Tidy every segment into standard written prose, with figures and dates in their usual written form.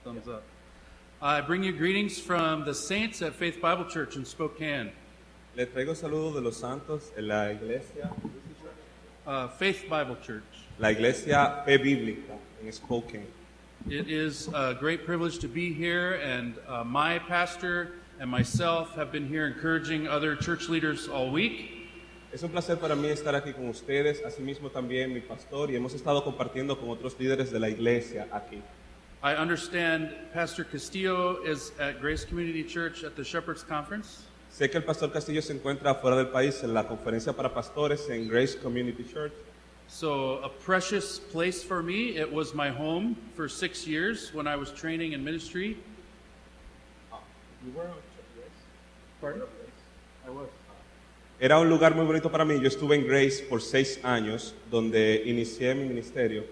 Thumbs up. I bring you greetings from the saints at Faith Bible Church in Spokane. Le traigo saludos de los santos en la iglesia, Faith Bible Church. la iglesia Fe Bíblica en Spokane. It is a great privilege to be here, and my pastor and myself have been here encouraging other church leaders all week. Es un placer para mí estar aquí con ustedes, asimismo también mi pastor, y hemos estado compartiendo con otros líderes de la iglesia aquí. I understand Pastor Castillo is at Grace Community Church at the Shepherd's Conference. Sé que el pastor Castillo se encuentra fuera del país en la conferencia para pastores en Grace Community Church. So a precious place for me. It was my home for 6 years when I was training in ministry. You were on Pardon? I was. Era un lugar muy bonito para mí. Yo estuve en Grace por 6 años, donde inicié mi ministerio.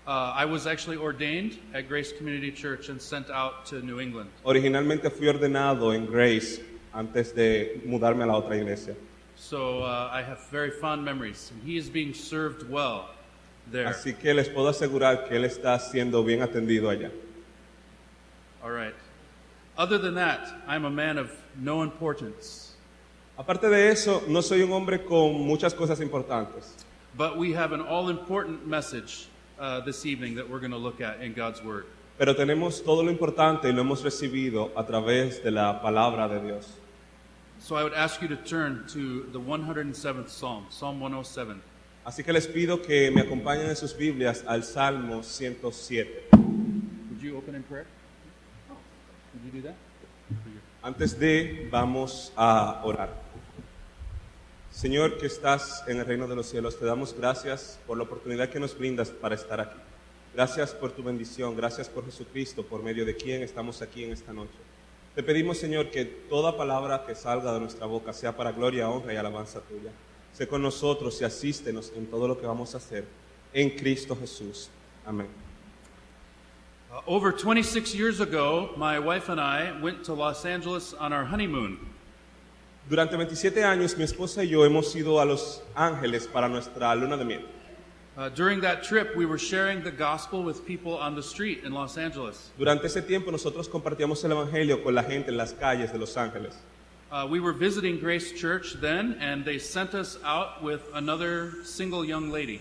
I was actually ordained at Grace Community Church and sent out to New England. Originalmente fui ordenado en Grace antes de mudarme a la otra iglesia. So I have very fond memories. And he is being served well there. Así que les puedo asegurar que él está siendo bien atendido allá. All right. Other than that, I'm a man of no importance. Aparte de eso, no soy un hombre con muchas cosas importantes. But we have an all-important message this evening that we're going to look at in God's Word. Pero tenemos todo lo importante y lo hemos recibido a través de la palabra de Dios. So I would ask you to turn to the 107th Psalm, Psalm 107. Así que les pido que me acompañen en sus Biblias al Salmo 107. Would you open in prayer? Would you do that? Antes de, vamos a orar. Señor que estás en el reino de los cielos, te damos gracias por la oportunidad que nos brindas para estar aquí. Gracias por tu bendición, gracias por Jesucristo, por medio de quien estamos aquí en esta noche. Te pedimos, Señor, que toda palabra que salga de nuestra boca sea para gloria, honra y alabanza tuya. Sé con nosotros y asístenos en todo lo que vamos a hacer. En Cristo Jesús. Amén. Over 26 years ago, my wife and I went to Los Angeles on our honeymoon. Durante 27 años, mi esposa y yo hemos ido a Los Ángeles para nuestra luna de miel. During that trip, we were sharing the gospel with people on the street in Los Angeles. Durante ese tiempo, nosotros compartíamos el evangelio con la gente en las calles de Los Ángeles. We were visiting Grace Church then, and they sent us out with another single young lady.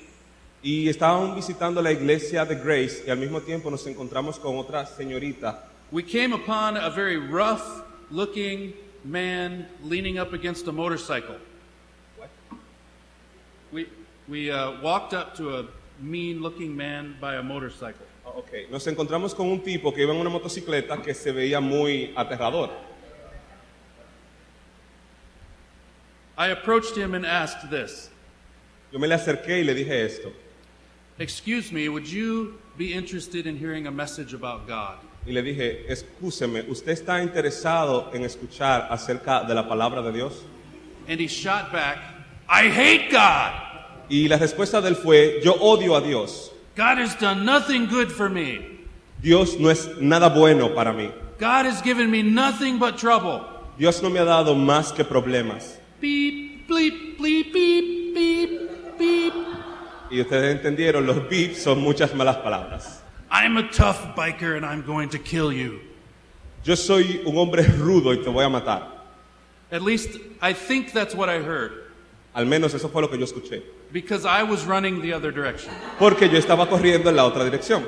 Y estábamos visitando la iglesia de Grace y al mismo tiempo nos encontramos con otra señorita. We came upon a very rough-looking man leaning up against a motorcycle. What? We walked up to a mean-looking man by a motorcycle. Okay. Nos encontramos con un tipo que iba en una motocicleta que se veía muy aterrador. I approached him and asked this. Yo me le acerqué y le dije esto. Excuse me, would you be interested in hearing a message about God? Y le dije, excúseme, ¿usted está interesado en escuchar acerca de la palabra de Dios? And he shot back, I hate God! Y la respuesta de él fue, yo odio a Dios. God has done nothing good for me. Dios no es nada bueno para mí. God has given me nothing but trouble. Dios no me ha dado más que problemas. Beep, bleep, bleep, beep, beep, beep. Y ustedes entendieron, los beeps son muchas malas palabras. I'm a tough biker and I'm going to kill you. Yo soy un hombre rudo y te voy a matar. At least I think that's what I heard, Al menos eso fue lo que yo escuché. because I was running the other direction. Porque yo estaba corriendo en la otra dirección.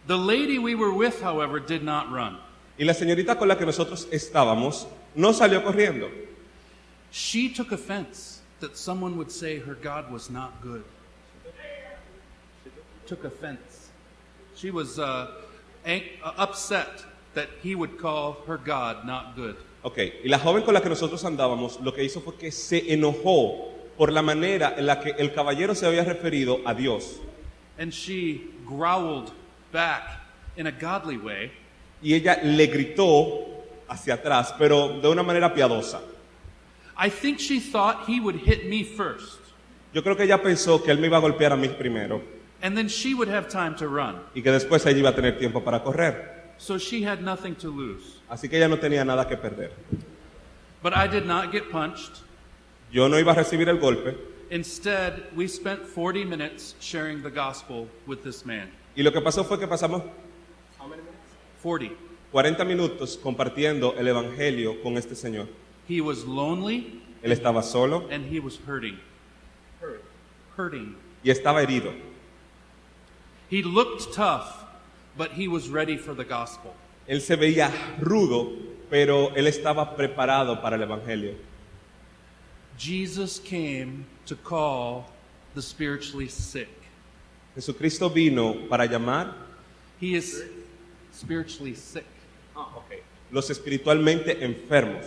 The lady we were with, however, did not run. Y la señorita con la que nosotros estábamos no salió corriendo. She took offense that someone would say her God was not good. Took offense. She was upset that he would call her God not good. Okay. Y la joven con la que nosotros andábamos lo que hizo fue que se enojó por la manera en la que el caballero se había referido a Dios. And she growled back in a godly way. Y ella le gritó hacia atrás, pero de una manera piadosa. I think she thought he would hit me first, Yo creo que ella pensó que él me iba a golpear a mí primero and then she would have time to run. y que después ella iba a tener tiempo para correr. So she had nothing to lose. Así que ella no tenía nada que perder. But I did not get punched. Yo no iba a recibir el golpe. Instead, we spent 40 minutes sharing the gospel with this man. Y lo que pasó fue que pasamos 40. 40 minutos compartiendo el Evangelio con este señor. He was lonely Él estaba solo and he was hurting. Hurting. y estaba herido. He looked tough, but he was ready for the gospel. Él se veía rudo, pero él estaba preparado para el Evangelio. Jesus came to call the spiritually sick. Jesucristo vino para llamar He is spiritually sick. los espiritualmente enfermos.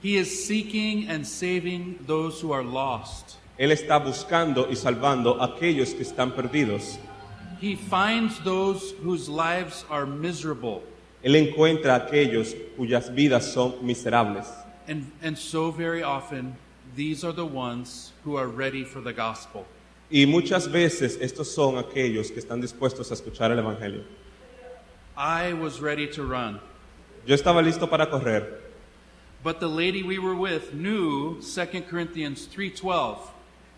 He is seeking and saving those who are lost. Él está buscando y salvando a aquellos que están perdidos. He finds those whose lives are miserable. Él encuentra a aquellos cuyas vidas son miserables. And so very often, these are the ones who are ready for the gospel. Y muchas veces estos son aquellos que están dispuestos a escuchar el Evangelio. I was ready to run, Yo estaba listo para correr, but the lady we were with knew 2 Corinthians 3:12.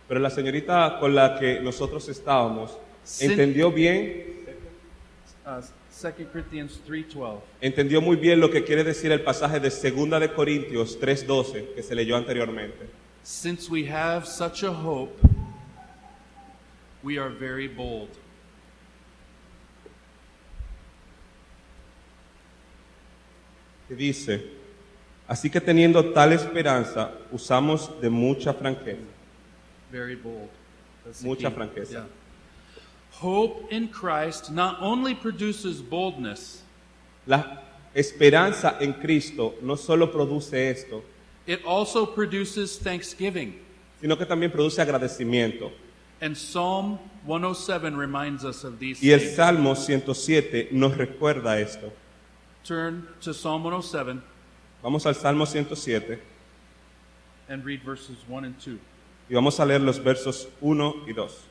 pero la señorita con la que nosotros estábamos entendió bien, 2 Corinthians 3:12. entendió muy bien lo que quiere decir el pasaje de 2 de Corintios 3:12 que se leyó anteriormente. Since we have such a hope, we are very bold. Que dice, así que teniendo tal esperanza, usamos de mucha franqueza. Very bold. That's the Mucha key. franqueza. Yeah. Hope in Christ not only produces boldness, La esperanza en Cristo no solo produce esto, it also produces thanksgiving. sino que también produce agradecimiento. And Psalm 107 reminds us of these Y el things. Salmo 107 nos recuerda esto. Turn to Psalm 107 Vamos al Salmo 107 and read verses 1 and 2. y vamos a leer los versos 1 y 2.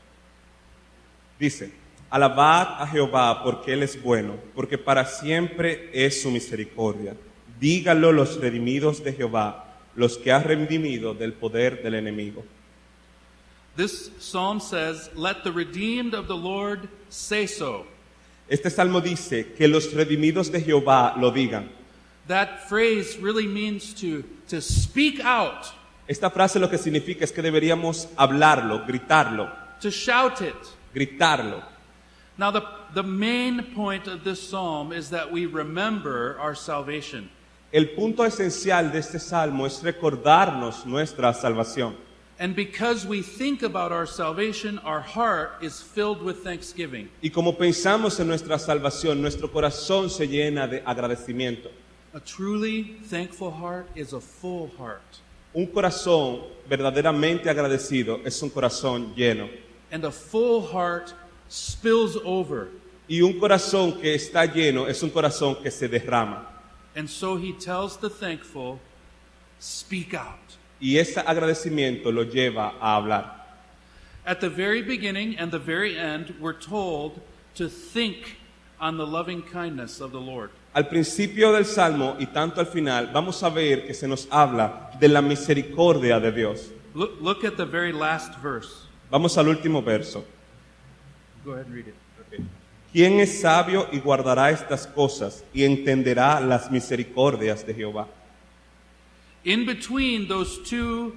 Dice, alabad a Jehová porque Él es bueno, porque para siempre es su misericordia. Díganlo los redimidos de Jehová, los que ha redimido del poder del enemigo. This psalm says, "Let the redeemed of the Lord say so." Este salmo dice que los redimidos de Jehová lo digan. That phrase really means to speak out, Esta frase lo que significa es que deberíamos hablarlo, gritarlo, to shout it. gritarlo. Now, the main point of this psalm is that we remember our salvation. El punto esencial de este salmo es recordarnos nuestra salvación. And because we think about our salvation, our heart is filled with thanksgiving. Y como pensamos en nuestra salvación, nuestro corazón se llena de agradecimiento. A truly thankful heart is a full heart. Un corazón verdaderamente agradecido es un corazón lleno. And a full heart spills over. Y un corazón que está lleno es un corazón que se derrama. And so he tells the thankful, speak out. Y ese agradecimiento lo lleva a hablar. At the very beginning and the very end, we're told to think on the loving kindness of the Lord. Al principio del Salmo y tanto al final, vamos a ver que se nos habla de la misericordia de Dios. Look at the very last verse. Vamos al último verso. Go ahead and read it. ¿Quién es sabio y guardará estas cosas y entenderá las misericordias de Jehová? In between those two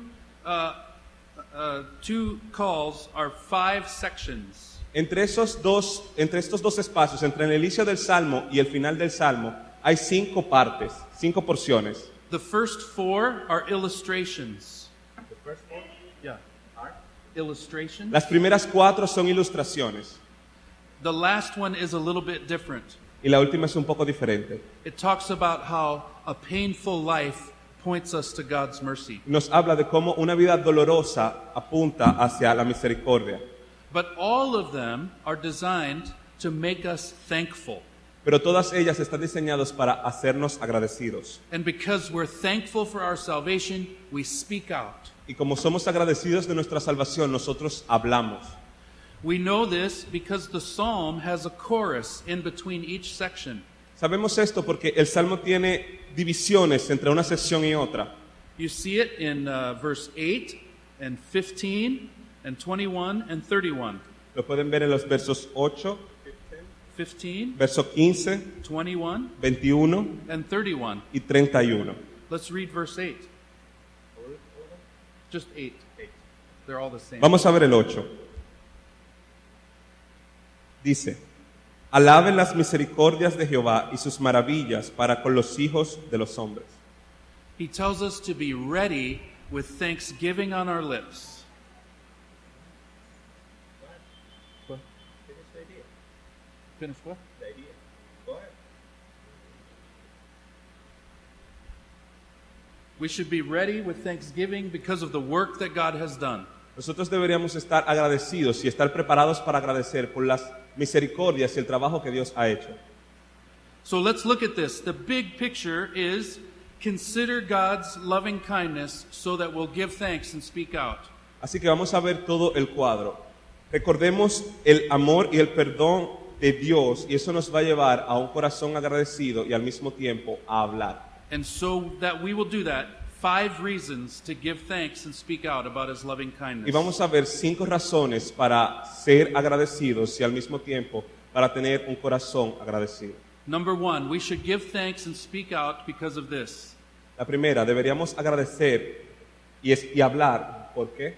calls are 5 sections. Entre estos dos espacios, entre el inicio del Salmo y el final del Salmo, hay 5 partes, 5 porciones. The first 4 are illustrations. Yeah. Illustrations. Las primeras 4 son ilustraciones The last one is a little bit different. y la última es un poco diferente. It talks about how a painful life points us to God's mercy. Nos habla de cómo una vida dolorosa apunta hacia la misericordia. But all of them are designed to make us thankful. Pero todas ellas están diseñadas para hacernos agradecidos. And because we're thankful for our salvation, we speak out. Y como somos agradecidos de nuestra salvación, nosotros hablamos. We know this because the psalm has a chorus in between each section. Sabemos esto porque el Salmo tiene divisiones entre una sección y otra. You see it in verse 8 and 15 and 21 and 31. Lo pueden ver en los versos 8, 15, verso 15, 21, 21 and 31. y 31. Let's read verse 8. Just 8. They're all the same. Vamos a ver el 8. Dice, alaben las misericordias de Jehová y sus maravillas para con los hijos de los hombres. He tells us to be ready with thanksgiving on our lips. Finish what? We should be ready with thanksgiving because of the work that God has done. Nosotros deberíamos estar agradecidos y estar preparados para agradecer por las misericordias y el trabajo que Dios ha hecho. So let's look at this. The big picture is consider God's loving kindness so that we'll give thanks and speak out. Así que vamos a ver todo el cuadro. Recordemos el amor y el perdón de Dios y eso nos va a llevar a un corazón agradecido y al mismo tiempo a hablar. And so that we will do that, 5 reasons to give thanks and speak out about His loving kindness. Y vamos a ver 5 razones para ser agradecidos y al mismo tiempo para tener un corazón agradecido. Number 1, we should give thanks and speak out because of this. La primera, deberíamos agradecer y hablar. ¿Por qué?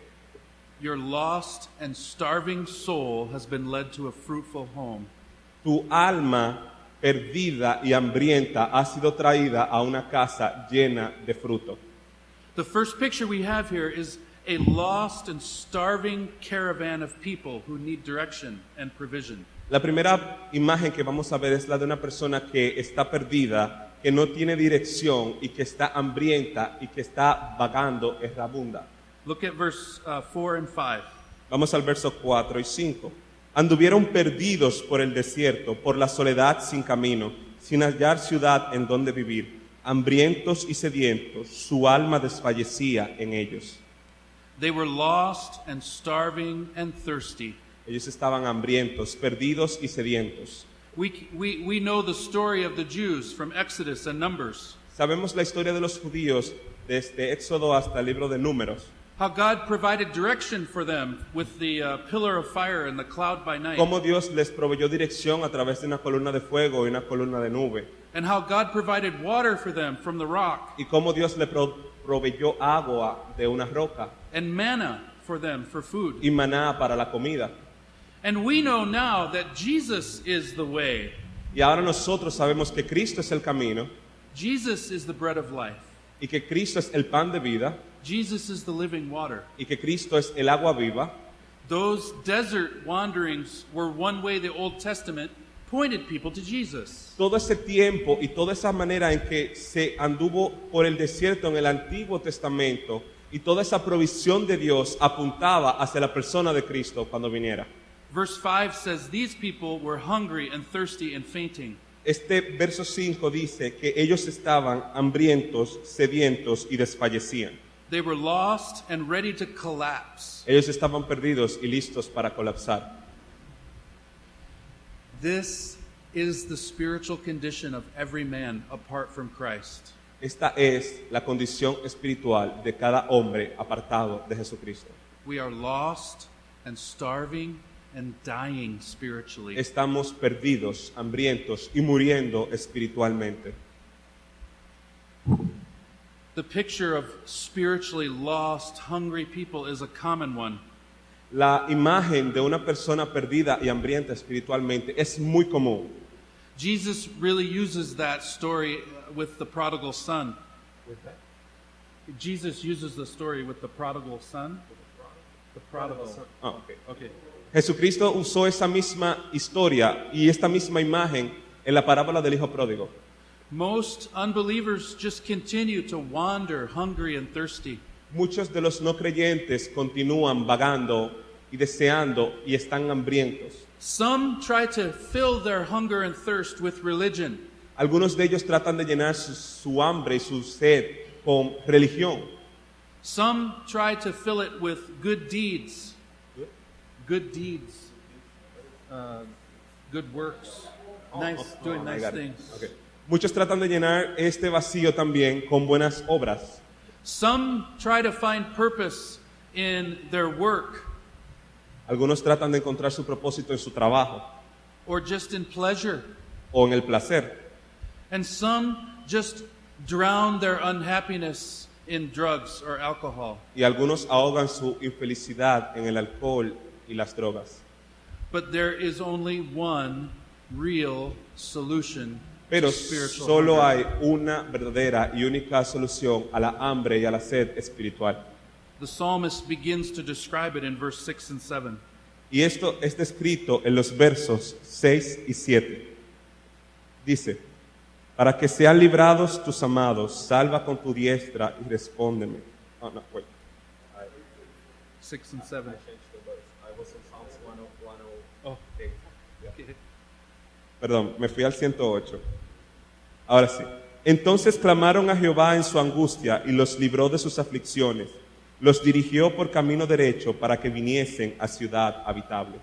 Your lost and starving soul has been led to a fruitful home. Tu alma perdida y hambrienta ha sido traída a una casa llena de fruto. The first picture we have here is a lost and starving caravan of people who need direction and provision. La primera imagen que vamos a ver es la de una persona que está perdida, que no tiene dirección y que está hambrienta y que está vagando errabunda. Look at verse 4 and 5. Vamos al verso 4 y 5. Anduvieron perdidos por el desierto, por la soledad sin camino, sin hallar ciudad en donde vivir, hambrientos y sedientos, su alma desfallecía en ellos. They were lost and starving and thirsty. Ellos estaban hambrientos, perdidos y sedientos. We know the story of the Jews from Exodus and Numbers. Sabemos la historia de los judíos desde Éxodo hasta el libro de Números. How God provided direction for them with the pillar of fire and the cloud by night. Cómo Dios les proveyó dirección a través de una columna de fuego y una columna de nube. And how God provided water for them from the rock. Y cómo Dios les proveyó agua de una roca. And manna for them for food. Y maná para la comida. And we know now that Jesus is the way. Y ahora nosotros sabemos que Cristo es el camino. Jesus is the bread of life. Y que Cristo es el pan de vida. Jesus is the living water. Y que Cristo es el agua viva. Those desert wanderings were one way the Old Testament pointed people to Jesus. Todo ese tiempo y toda esa manera en que se anduvo por el desierto en el Antiguo Testamento y toda esa provisión de Dios apuntaba hacia la persona de Cristo cuando viniera. Verse 5 says, these people were hungry and thirsty and fainting. Este verso 5 dice que ellos estaban hambrientos, sedientos y desfallecían. They were lost and ready to collapse. Ellos estaban perdidos y listos para colapsar. This is the spiritual condition of every man apart from Christ. Esta es la condición espiritual de cada hombre apartado de Jesucristo. We are lost and starving and dying spiritually. Estamos perdidos, hambrientos y muriendo espiritualmente. The picture of spiritually lost, hungry people is a common one. La imagen de una persona perdida y hambrienta espiritualmente es muy común. Jesus really uses that story with the prodigal son. Jesus uses the story with the prodigal son. The prodigal son. Ah, okay. Okay. Jesucristo usó esa misma historia y esta misma imagen en la parábola del hijo pródigo. Most unbelievers just continue to wander hungry and thirsty. Muchos de los no creyentes continúan vagando y deseando y están hambrientos. Some try to fill their hunger and thirst with religion. Algunos de ellos tratan de llenar su hambre y su sed con religión. Some try to fill it with good deeds. Good deeds. Good works. Doing nice things. Okay. Muchos tratan de llenar este vacío también con buenas obras. Some try to find purpose in their work. Algunos tratan de encontrar su propósito en su trabajo. or just in pleasure. o en el placer. And some just drown their unhappiness in drugs or alcohol. Y algunos ahogan su infelicidad en el alcohol y las drogas. But there is only one real solution Pero to spiritual solo hunger. hay una verdadera y única solución a la hambre y a la sed espiritual. The psalmist begins to describe it in verse 6 and 7. Y esto es descrito en los versos 6 y 7. Dice, para que sean librados tus amados, salva con tu diestra y respóndeme. Oh, no, wait. 6 and 7. Oh. Okay. Perdón, me fui al 108. Ahora sí. Entonces clamaron a Jehová en su angustia y los libró de sus aflicciones. Los dirigió por camino derecho para que viniesen a ciudad habitable.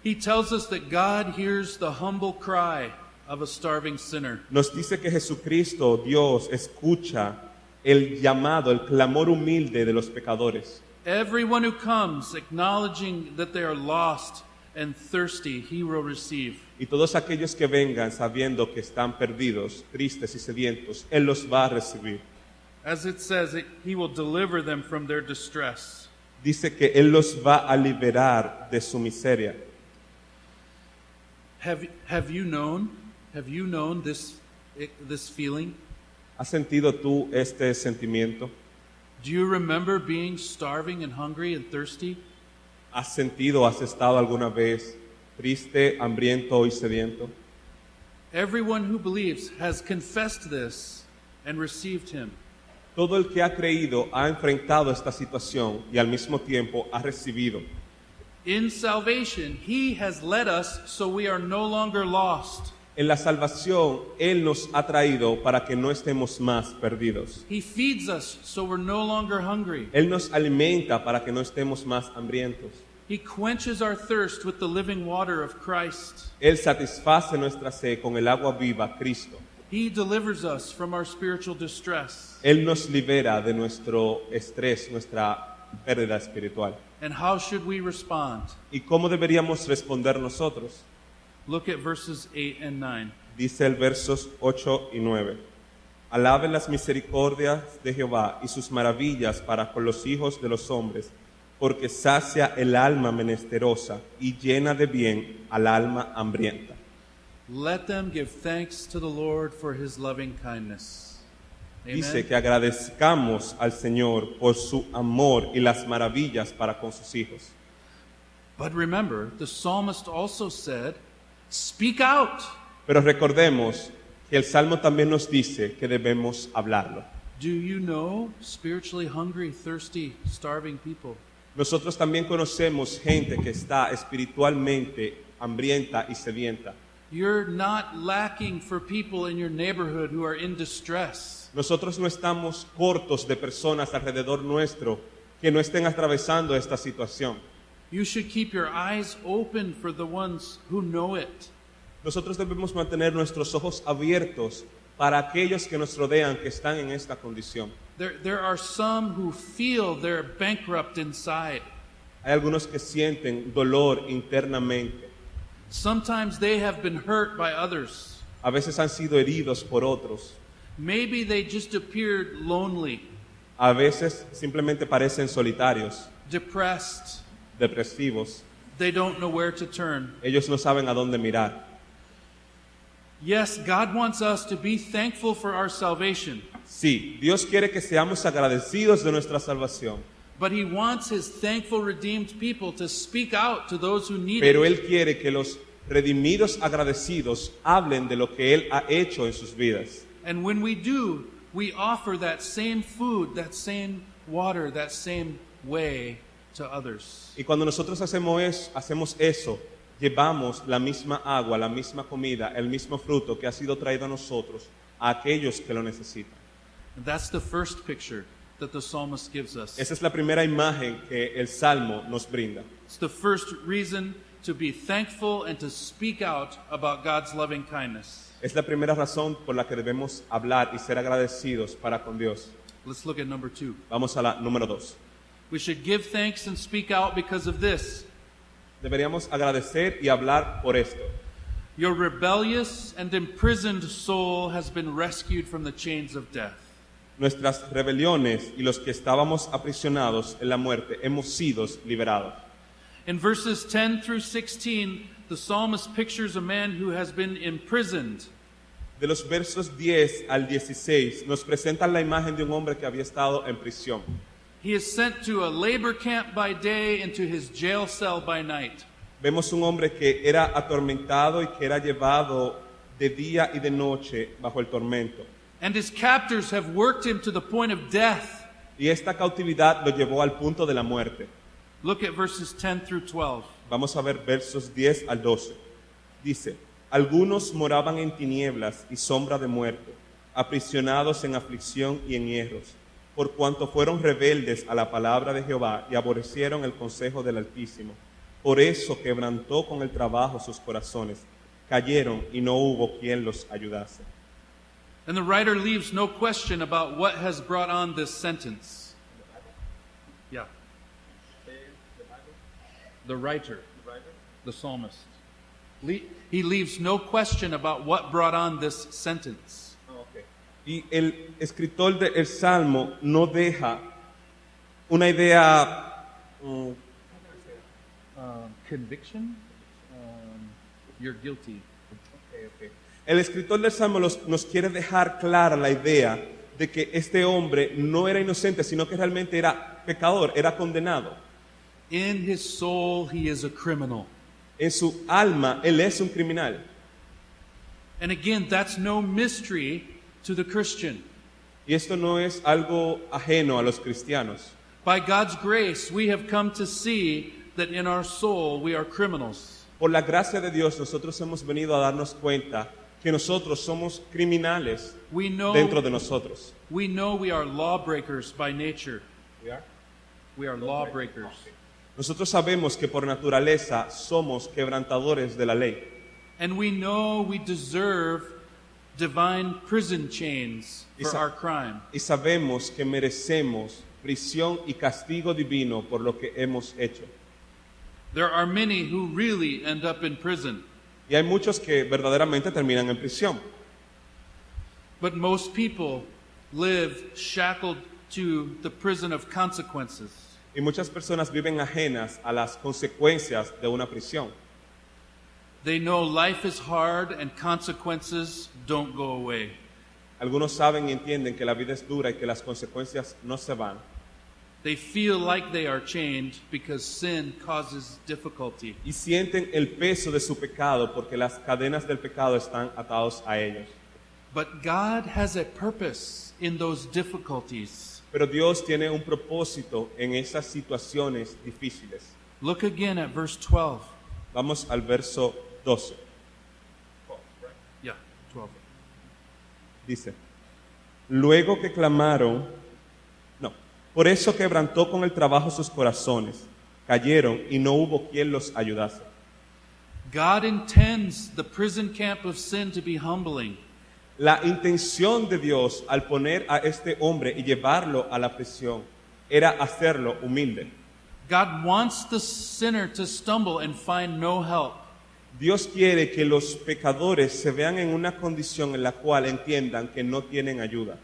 He tells us that God hears the humble cry of a starving sinner. Nos dice que Jesucristo, Dios, escucha el llamado, el clamor humilde de los pecadores. Everyone who comes acknowledging that they are lost and thirsty, he will receive. Y todos aquellos que vengan sabiendo que están perdidos, tristes y sedientos, Él los va a recibir. As it says, he will deliver them from their distress. Dice que Él los va a liberar de su miseria. Have you known this feeling? ¿Has sentido tú este sentimiento? Do you remember being starving and hungry and thirsty? ¿Has sentido, has estado alguna vez triste, hambriento y sediento? Everyone who believes has confessed this and received him. Todo el que ha creído ha enfrentado esta situación y al mismo tiempo ha recibido. In salvation, he has led us so we are no longer lost. En la salvación, Él nos ha traído para que no estemos más perdidos. He feeds us so we're no longer hungry. Él nos alimenta para que no estemos más hambrientos. He quenches our thirst with the living water of Christ. Él satisface nuestra sed con el agua viva, Cristo. He delivers us from our spiritual distress. Él nos libera de nuestro estrés, nuestra pérdida espiritual. And how should we respond? ¿Y cómo deberíamos responder nosotros? Look at verses 8 and 9. Dice el versos 8 y 9. Alaben las misericordias de Jehová y sus maravillas para con los hijos de los hombres, porque sacia el alma menesterosa y llena de bien al alma hambrienta. Let them give thanks to the Lord for his loving kindness. Dice Amen. que agradezcamos al Señor por su amor y las maravillas para con sus hijos. But remember, the psalmist also said, speak out. Pero recordemos que el Salmo también nos dice que debemos hablarlo. Do you know spiritually hungry, thirsty, starving people? Nosotros también conocemos gente que está espiritualmente hambrienta y sedienta. You're not lacking for people in your neighborhood who are in distress. Nosotros no estamos cortos de personas alrededor nuestro que no estén atravesando esta situación. You should keep your eyes open for the ones who know it. Nosotros debemos mantener nuestros ojos abiertos para aquellos que nos rodean que están en esta condición. There are some who feel they're bankrupt inside. Hay algunos que sienten dolor internamente. Sometimes they have been hurt by others. A veces han sido heridos por otros. Maybe they just appeared lonely, A veces simplemente parecen solitarios, depressed. depresivos. They don't know where to turn. Ellos no saben a dónde mirar. Yes, God wants us to be thankful for our salvation, Sí, Dios quiere que seamos agradecidos de nuestra salvación, but He wants His thankful, redeemed people to speak out to those who need pero it. Él quiere que los redimidos agradecidos hablen de lo que Él ha hecho en sus vidas. And when we do, we offer that same food, that same water, that same way to others. Y cuando nosotros hacemos eso, llevamos la misma agua, la misma comida, el mismo fruto que ha sido traído a nosotros, a aquellos que lo necesitan. And that's the first picture that the psalmist gives us. Esa es la primera imagen que el Salmo nos brinda. It's the first reason to be thankful and to speak out about God's loving kindness. Es la primera razón por la que debemos hablar y ser agradecidos para con Dios. Let's look at number 2. Vamos a la número 2. We should give thanks and speak out because of this. Deberíamos agradecer y hablar por esto. Your rebellious and imprisoned soul has been rescued from the chains of death. Nuestras rebeliones y los que estábamos aprisionados en la muerte hemos sido liberados. In verses 10 through 16, the psalmist pictures a man who has been imprisoned. De los versos 10 al 16 nos presentan la imagen de un hombre que había estado en prisión. He is sent to a labor camp by day and to his jail cell by night. Vemos un hombre que era atormentado y que era llevado de día y de noche bajo el tormento. And his captors have worked him to the point of death. Y esta cautividad lo llevó al punto de la muerte. Look at verses 10 through 12. Vamos a ver versos 10 al 12. Dice, algunos moraban en tinieblas y sombra de muerte, aprisionados en aflicción y en hierros, por cuanto fueron rebeldes a la palabra de Jehová y aborrecieron el consejo del Altísimo. Por eso quebrantó con el trabajo sus corazones, cayeron y no hubo quien los ayudase. And the writer leaves no question about what has brought on this sentence. Yeah. The writer, the psalmist. He leaves no question about what brought on this sentence. Y el escritor del Salmo no deja una idea Conviction? You're guilty. El escritor del Salmo nos quiere dejar clara la idea de que este hombre no era inocente, sino que realmente era pecador, era condenado. In his soul, he is a criminal. En su alma, él es un criminal. And again, that's no mystery to the Christian. Y esto no es algo ajeno a los cristianos. By God's grace, we have come to see that in our soul we are criminals. Por la gracia de Dios, nosotros hemos venido a darnos cuenta que nosotros somos criminales We know dentro de nosotros. we are lawbreakers by nature. We are lawbreakers. Nosotros sabemos que por naturaleza somos quebrantadores de la ley. And we know we deserve divine prison chains for Isa- our crime. Y sabemos que merecemos prisión y castigo divino por lo que hemos hecho. There are many who really end up in prison, Y hay muchos que verdaderamente terminan en prisión. but most people live shackled to the prison of consequences. Y muchas personas viven ajenas a las consecuencias de una prisión. They know life is hard and consequences don't go away. Algunos saben y entienden que la vida es dura y que las consecuencias no se van. They feel like they are chained because sin causes difficulty. Y sienten el peso de su pecado porque las cadenas del pecado están atados a ellos. But God has a purpose in those difficulties. Pero Dios tiene un propósito en esas situaciones difíciles. Look again at verse 12. Vamos al verso 12. Yeah, 12. Dice, luego que clamaron, por eso quebrantó con el trabajo sus corazones, cayeron y no hubo quien los ayudase. God intends the prison camp of sin to be humbling. La intención de Dios al poner a este hombre y llevarlo a la prisión era hacerlo humilde. God wants the sinner to stumble and find no help. Dios quiere que los pecadores se vean en una condición en la cual entiendan que no tienen ayuda.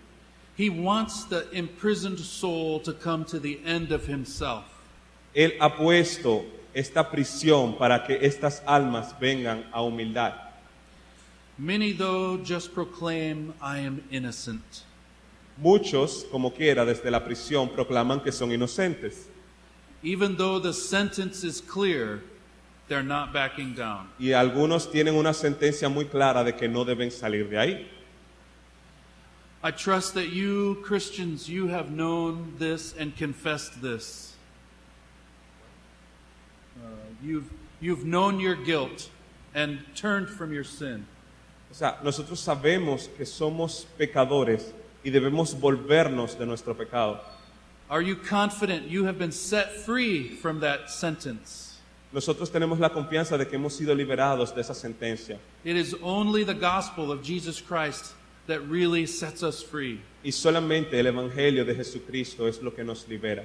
He wants the imprisoned soul to come to the end of himself. Él ha puesto esta prisión para que estas almas vengan a humildad. Many, though, just proclaim, I am innocent. Muchos, como quiera, desde la prisión proclaman que son inocentes. Even though the sentence is clear, they're not backing down. Y algunos tienen una sentencia muy clara de que no deben salir de ahí. I trust that you, Christians, you have known this and confessed this. You've known your guilt and turned from your sin. O sea, nosotros sabemos que somos pecadores y debemos volvernos de nuestro pecado. Are you confident you have been set free from that sentence? Nosotros tenemos la confianza de que hemos sido liberados de esa sentencia. It is only the gospel of Jesus Christ that really sets us free. Y solamente el Evangelio de Jesucristo es lo que nos libera.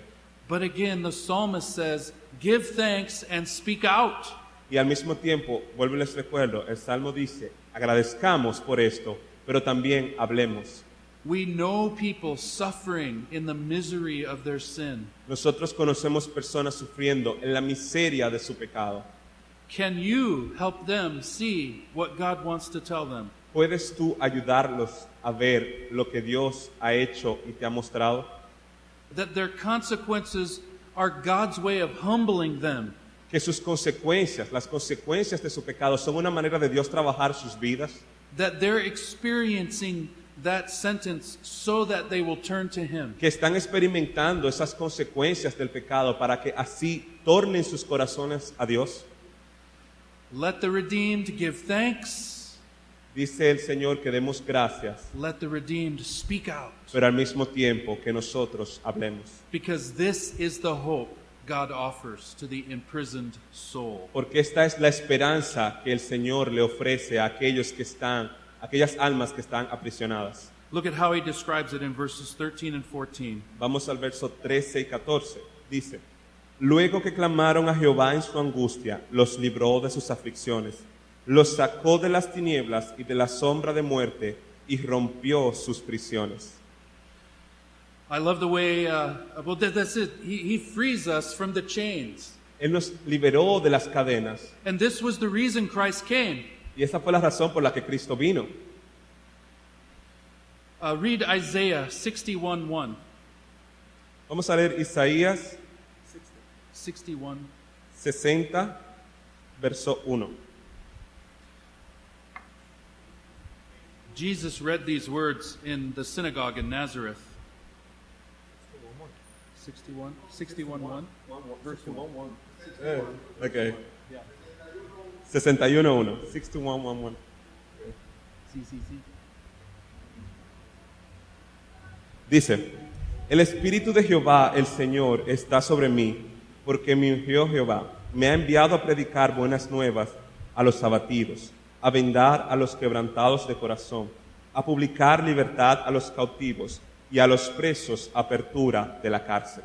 But again, the psalmist says, give thanks and speak out. Y al mismo tiempo, vuelvo y les recuerdo, el Salmo dice, agradezcamos por esto, pero también hablemos. We know people suffering in the misery of their sin. Nosotros conocemos personas sufriendo en la miseria de su pecado. Can you help them see what God wants to tell them? ¿Puedes tú ayudarlos a ver lo que Dios ha hecho y te ha mostrado? That their consequences are God's way of humbling them. Que sus consecuencias, las consecuencias de su pecado son una manera de Dios trabajar sus vidas. That they're experiencing that sentence so that they will turn to Him. Que están experimentando esas consecuencias del pecado para que así tornen sus corazones a Dios. Let the redeemed give thanks. Dice el Señor que demos gracias, Let the redeemed speak out. pero al mismo tiempo que nosotros hablemos. Because this is the hope God offers to the imprisoned soul. Porque esta es la esperanza que el Señor le ofrece a aquellos que están, aquellas almas que están aprisionadas. Look at how He describes it in verses 13 and 14. Vamos al verso 13 y 14. Dice, luego que clamaron a Jehová en su angustia, los libró de sus aflicciones, los sacó de las tinieblas y de la sombra de muerte y rompió sus prisiones. I love the way, that's it. He frees us from the chains. Él nos liberó de las cadenas And this was the reason Christ came. y esa fue la razón por la que Cristo vino. Read Isaiah 61:1. Vamos a leer Isaías 61. 60, verso 1. Jesus read these words in the synagogue in Nazareth. 61:1. Verse 1. Okay. Yeah. 61:1. 61:1. Sí. Dice, el Espíritu de Jehová, el Señor, está sobre mí, porque me ungió Jehová. Me ha enviado a predicar buenas nuevas a los abatidos, a vendar a los quebrantados de corazón, a publicar libertad a los cautivos y a los presos apertura de la cárcel.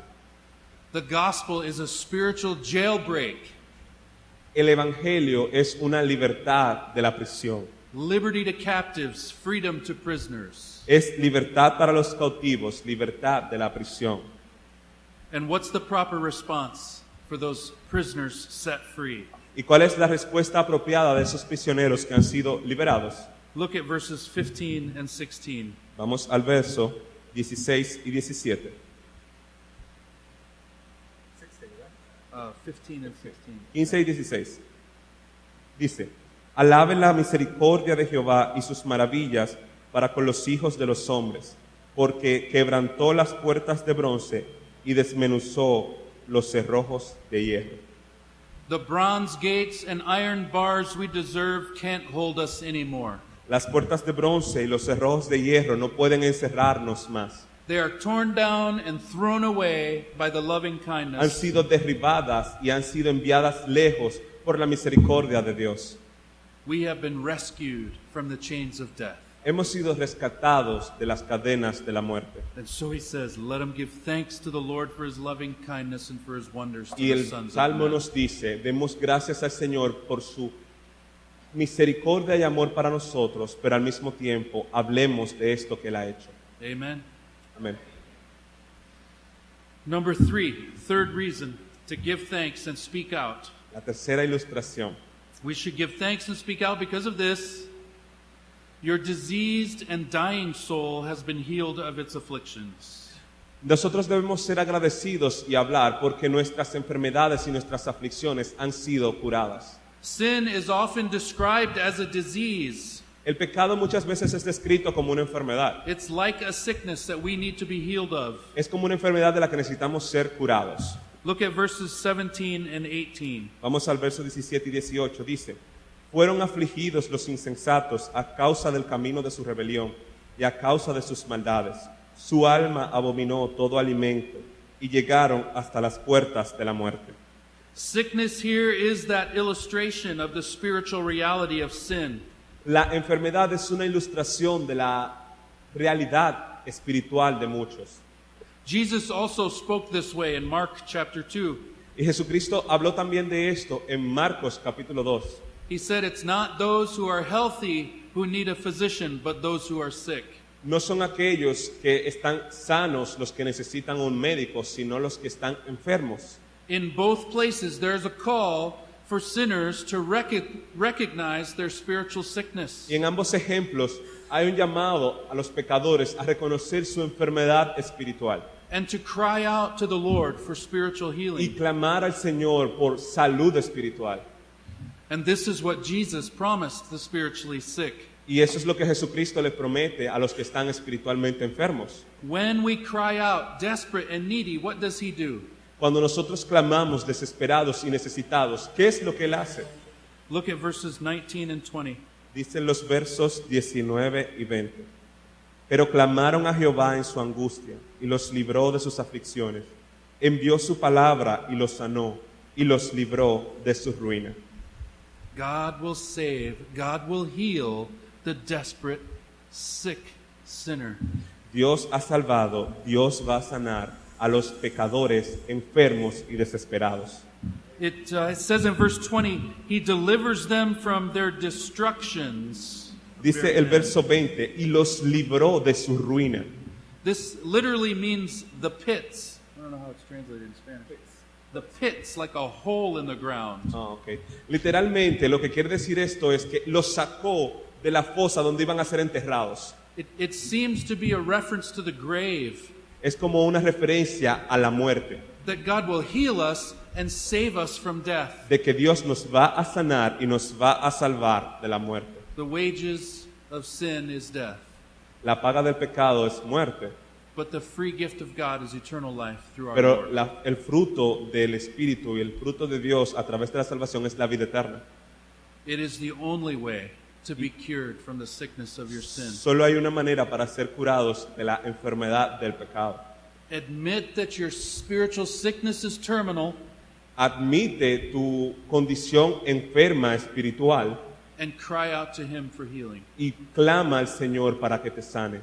The gospel is a spiritual jailbreak. El Evangelio es una libertad de la prisión. Liberty to captives, freedom to prisoners. Es libertad para los cautivos, libertad de la prisión. And what's the proper response for those prisoners set free? ¿Y cuál es la respuesta apropiada de esos prisioneros que han sido liberados? Look at verses 15 and 16. Vamos al verso 16 y 17. 15 and 16. 15 y 16. Dice, alaben la misericordia de Jehová y sus maravillas para con los hijos de los hombres, porque quebrantó las puertas de bronce y desmenuzó los cerrojos de hierro. The bronze gates and iron bars we deserve can't hold us anymore. Las puertas de bronce y los cerrojos de hierro no pueden encerrarnos más. They are torn down and thrown away by the loving Han kindness. sido derribadas y han sido enviadas lejos por la misericordia de Dios. We have been rescued from the chains of death. Hemos sido rescatados de las cadenas de la muerte. And so he says, let them give thanks to the Lord for his loving kindness and for his wonders to Y the el sons of Salmo men. nos dice, demos gracias al Señor por su misericordia y amor para nosotros, pero al mismo tiempo hablemos de esto que Él ha hecho. Amen. Amén. Number 3, third reason to give thanks and speak out. La tercera ilustración. We should give thanks and speak out because of this. Your diseased and dying soul has been healed of its afflictions. Nosotros debemos ser agradecidos y hablar porque nuestras enfermedades y nuestras aflicciones han sido curadas. Sin is often described as a disease. El pecado muchas veces es descrito como una enfermedad. It's like a sickness that we need to be healed of. Es como una enfermedad de la que necesitamos ser curados. Look at verses 17 and 18. Vamos al verso 17 y 18. Dice, fueron afligidos los insensatos a causa del camino de su rebelión y a causa de sus maldades. Su alma abominó todo alimento y llegaron hasta las puertas de la muerte. Sickness here is that illustration of the spiritual reality of sin. La enfermedad es una ilustración de la realidad espiritual de muchos. Jesus also spoke this way in Mark chapter 2. Y Jesucristo habló también de esto en Marcos capítulo 2. He said, "It's not those who are healthy who need a physician, but those who are sick." No son aquellos que están sanos los que necesitan un médico, sino los que están enfermos. In both places, there's a call for sinners to recognize their spiritual sickness. Y en ambos ejemplos hay un llamado a los pecadores a reconocer su enfermedad espiritual And to cry out to the Lord for spiritual y healing. clamar al Señor por salud espiritual. And this is what Jesus promised the spiritually sick. Y eso es lo que Jesucristo le promete a los que están espiritualmente enfermos. When we cry out desperate and needy, what does he do? Cuando nosotros clamamos desesperados y necesitados, ¿qué es lo que Él hace? Look at verses 19 and 20. Dicen los versos 19 y 20. Pero clamaron a Jehová en su angustia y los libró de sus aflicciones. Envió su palabra y los sanó y los libró de su ruina. God will save, God will heal the desperate, sick sinner. Dios ha salvado, Dios va a sanar a los pecadores enfermos y desesperados. It says in verse 20, he delivers them from their destructions. Dice el verso 20, y los libró de su ruina. This literally means the pits. I don't know how it's translated in Spanish. The pits, like a hole in the ground. Okay. Literalmente lo que quiere decir esto es que los sacó de la fosa donde iban a ser enterrados. It seems to be a reference to the grave, Es como una referencia a la muerte, that God will heal us and save us from death. de que Dios nos va a sanar y nos va a salvar de la muerte. The wages of sin is death, La paga del pecado es muerte, but the free gift of God is eternal life through our pero Lord. el fruto del Espíritu y el fruto de Dios a través de la salvación es la vida eterna. It is the only way to be cured from the sickness of your sin. Solo hay una manera para ser curados de la enfermedad del pecado. Admit that your spiritual sickness is terminal Admite tu condición enferma espiritual and cry out to Him for healing. y clama al Señor para que te sane.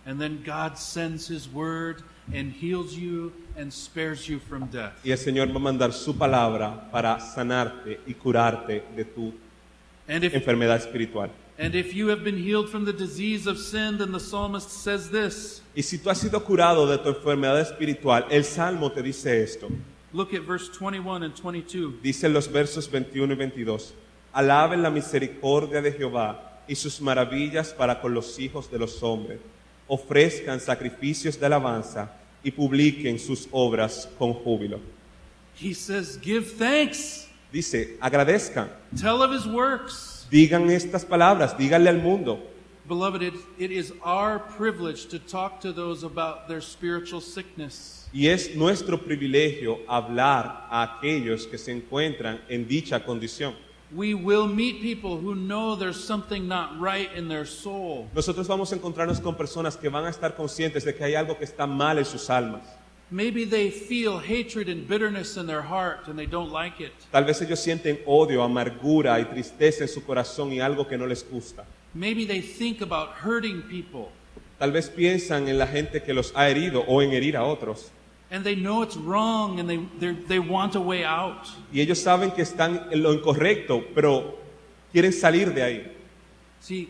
And then God sends His word and heals you and spares you from death. Y el Señor va a mandar su palabra para sanarte y curarte de tu And enfermedad espiritual. if you have been healed from the disease of sin, then the psalmist says this. Y si tú has sido curado de tu enfermedad espiritual, el Salmo te dice esto. Look at verse 21 and 22. Dicen los versos 21 y 22. Alaben la misericordia de Jehová y sus maravillas para con los hijos de los hombres. Ofrezcan sacrificios de alabanza y publiquen sus obras con júbilo. He says, give thanks. Dice, agradezcan, Tell of His works. digan estas palabras, díganle al mundo. Beloved, it is our privilege to talk to those about their spiritual sickness. Y es nuestro privilegio hablar a aquellos que se encuentran en dicha condición. We will meet people who know there's something not right in their soul. Nosotros vamos a encontrarnos con personas que van a estar conscientes de que hay algo que está mal en sus almas. Maybe they feel hatred and bitterness in their heart and they don't like it. Tal vez ellos sienten odio, amargura y tristeza en su corazón y algo que no les gusta. Maybe they think about hurting people Tal vez piensan en la gente que los ha herido o en herir a otros. and they know it's wrong and they want a way out. Y ellos saben que están en lo incorrecto, pero quieren salir de ahí. See,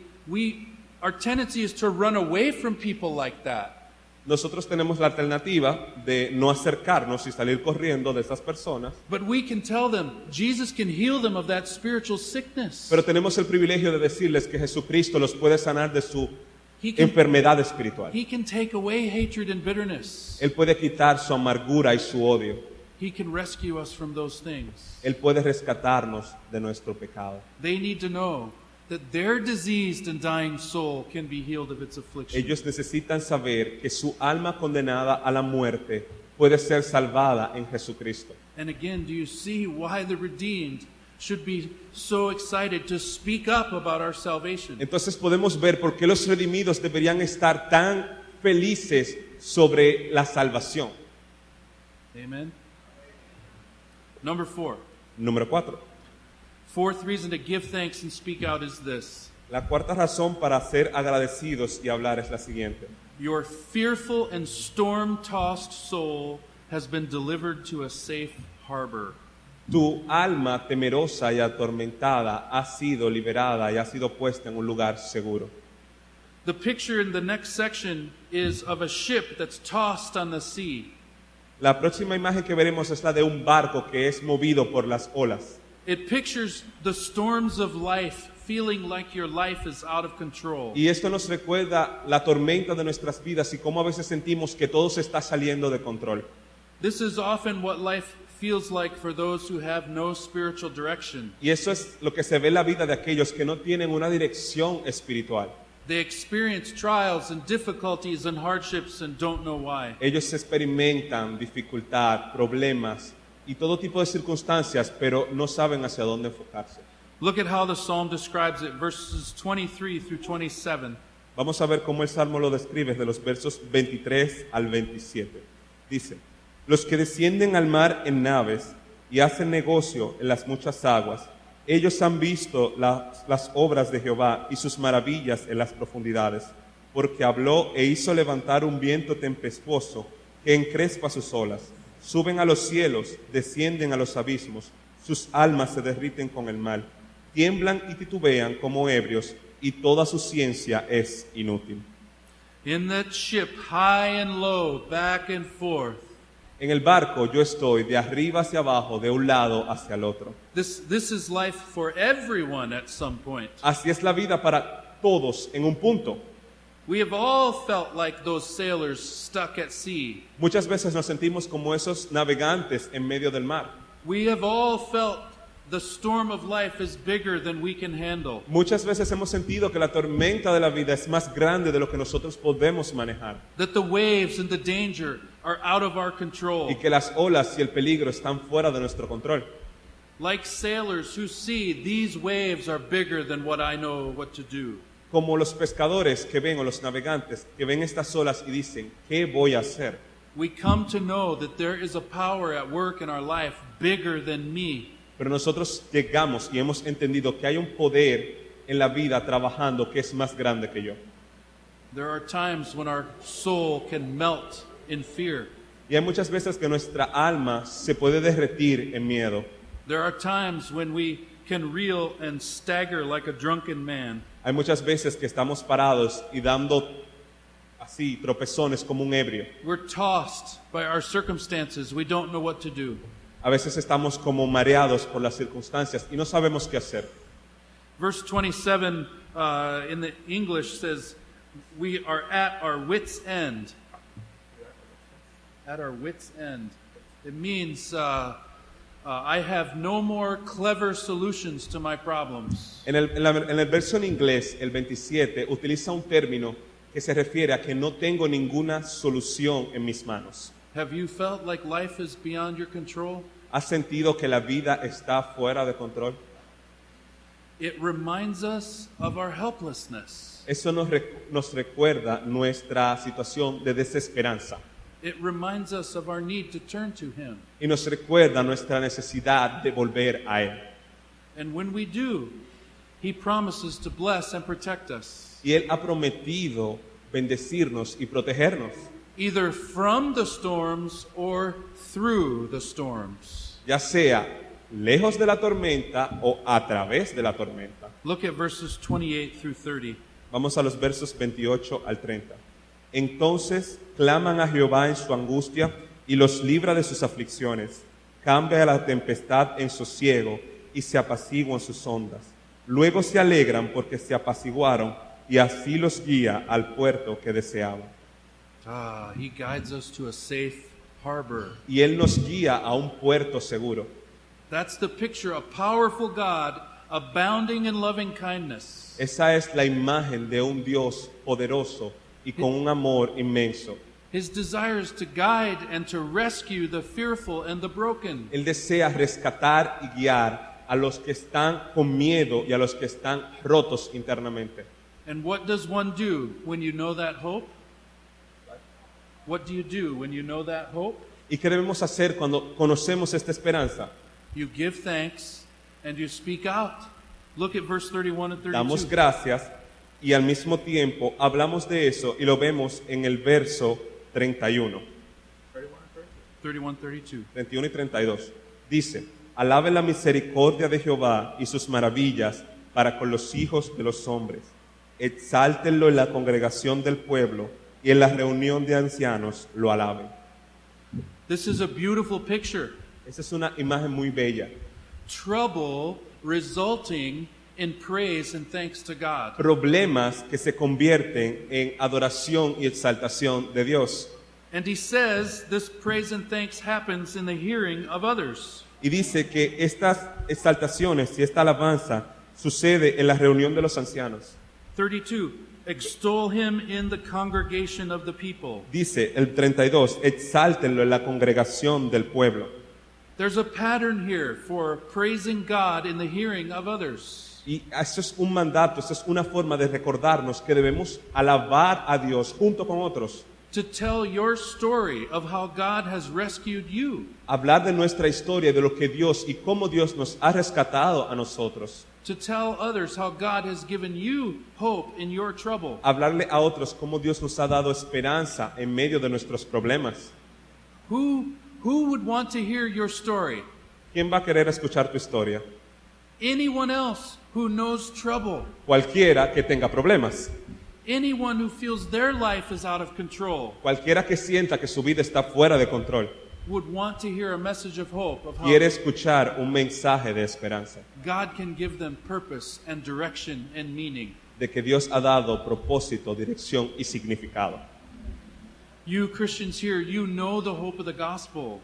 our tendency is to run away from people like that. Nosotros tenemos la alternativa de no acercarnos y salir corriendo de esas personas, But we can tell them Jesus can heal them of that spiritual sickness. pero tenemos el privilegio de decirles que Jesucristo los puede sanar de su He can, enfermedad espiritual. he can take away hatred and bitterness. Él puede quitar su amargura y su odio. He can rescue us from those things. Él puede rescatarnos de nuestro pecado. They need to know that their diseased and dying soul can be healed of its affliction. Ellos necesitan saber que su alma condenada a la muerte puede ser salvada en Jesucristo. And again, do you see why the redeemed should be so excited to speak up about our salvation? Entonces podemos ver por qué los redimidos deberían estar tan felices sobre la salvación. Amen. Number 4. Número 4. Fourth reason to give thanks and speak out is this. La cuarta razón para ser agradecidos y hablar es la siguiente. Your fearful and storm-tossed soul has been delivered to a safe harbor. Tu alma temerosa y atormentada ha sido liberada y ha sido puesta en un lugar seguro. The picture in the next section is of a ship that's tossed on the sea. La próxima imagen que veremos es la de un barco que es movido por las olas. It pictures the storms of life, feeling like your life is out of control. Y esto nos recuerda la tormenta de nuestras vidas y cómo a veces sentimos que todo se está saliendo de control. This is often what life feels like for those who have no spiritual direction. Y eso es lo que se ve en la vida de aquellos que no tienen una dirección espiritual. They experience trials and difficulties and hardships and don't know why. Ellos experimentan dificultad, problemas y todo tipo de circunstancias, pero no saben hacia dónde enfocarse. Look at how the psalm describes it, verses 23 through 27. Vamos a ver cómo el Salmo lo describe de los versos 23 al 27. Dice, los que descienden al mar en naves y hacen negocio en las muchas aguas, ellos han visto las obras de Jehová y sus maravillas en las profundidades, porque habló e hizo levantar un viento tempestuoso que encrespa sus olas. Suben a los cielos, descienden a los abismos, sus almas se derriten con el mal. Tiemblan y titubean como ebrios, y toda su ciencia es inútil. In that ship, high and low, back and forth. En el barco yo estoy de arriba hacia abajo, de un lado hacia el otro. This is life for everyone at some point. Así es la vida para todos en un punto. We have all felt like those sailors stuck at sea. Muchas veces nos sentimos como esos navegantes en medio del mar. We have all felt the storm of life is bigger than we can handle. Muchas veces hemos sentido que la tormenta de la vida es más grande de lo que nosotros podemos manejar. That the waves and the danger are out of our control. Y que las olas y el peligro están fuera de nuestro control. Like sailors who see these waves are bigger than what I know what to do. Como los pescadores que ven o los navegantes que ven estas olas y dicen, ¿qué voy a hacer? We come to know that there is a power at work in our life bigger than me. Pero nosotros llegamos y hemos entendido que hay un poder en la vida trabajando que es más grande que yo. There are times when our soul can melt in fear. Y hay muchas veces que nuestra alma se puede derretir en miedo. There are times when we can reel and stagger like a drunken man. Hay muchas veces que estamos parados y dando así tropezones como un ebrio. We're tossed by our circumstances. We don't know what to do. A veces estamos como mareados por las circunstancias y no sabemos qué hacer. Verse 27 in the English says, we are at our wits' end. At our wits' end. It means I have no more clever solutions to my problems. En el verso en inglés, el 27, utiliza un término que se refiere a que no tengo ninguna solución en mis manos. Have you felt like life is beyond your control? ¿Has sentido que la vida está fuera de control? It reminds us of our helplessness. Eso nos recuerda nuestra situación de desesperanza It reminds us of our need to turn to Him. y nos recuerda nuestra necesidad de volver a Él. And when we do, He promises to bless and protect us, Y Él ha prometido bendecirnos y protegernos, either from the storms or through the storms. ya sea lejos de la tormenta o a través de la tormenta. Look at verses 28 through 30. Vamos a los versos 28 al 30. Entonces claman a Jehová en su angustia y los libra de sus aflicciones. Cambia la tempestad en sosiego y se apaciguan sus ondas. Luego se alegran porque se apaciguaron y así los guía al puerto que deseaban. He guides us to a safe harbor. Y Él nos guía a un puerto seguro. That's the picture, a powerful God abounding in loving kindness. Esa es la imagen de un Dios poderoso y con un amor inmenso. His desire is to guide and to rescue the fearful and the broken. Él desea rescatar y guiar a los que están con miedo y a los que están rotos internamente. And what does one do when you know that hope? What do you do when you know that hope? ¿Y qué debemos hacer cuando conocemos esta esperanza? You give thanks and you speak out. Look at verse 31 and Damos 32. gracias y al mismo tiempo hablamos de eso y lo vemos en el verso 31. 31, 32. 31 y 32. Dice, alaben la misericordia de Jehová y sus maravillas para con los hijos de los hombres. Exáltenlo en la congregación del pueblo y en la reunión de ancianos lo alaben. This is a beautiful picture. Esa es una imagen muy bella. Trouble resulting in praise and thanks to God. Problemas que se convierten en adoración y exaltación de Dios. And he says this praise and thanks happens in the hearing of others. Y dice que estas exaltaciones y esta alabanza sucede en la reunión de los ancianos. 32. Extol him in the congregation of the people. Dice el 32, exáltenlo en la congregación del pueblo. There's a pattern here for praising God in the hearing of others. Y eso es un mandato, eso es una forma de recordarnos que debemos alabar a Dios junto con otros. To tell your story of how God has rescued you. Hablar de nuestra historia, de lo que Dios y cómo Dios nos ha rescatado a nosotros. To tell others how God has given you hope in your trouble. Hablarle a otros cómo Dios nos ha dado esperanza en medio de nuestros problemas. Who would want to hear your story? ¿Quién va a querer escuchar tu historia? Anyone else who knows trouble. Cualquiera que tenga problemas. Anyone who feels their life is out of control Cualquiera que sienta que su vida está fuera de control. would want to hear a message of hope of how Quiere escuchar un mensaje de esperanza. God can give them purpose and direction and meaning. De que Dios ha dado propósito, dirección y significado. You Christians here, you know the hope of the gospel.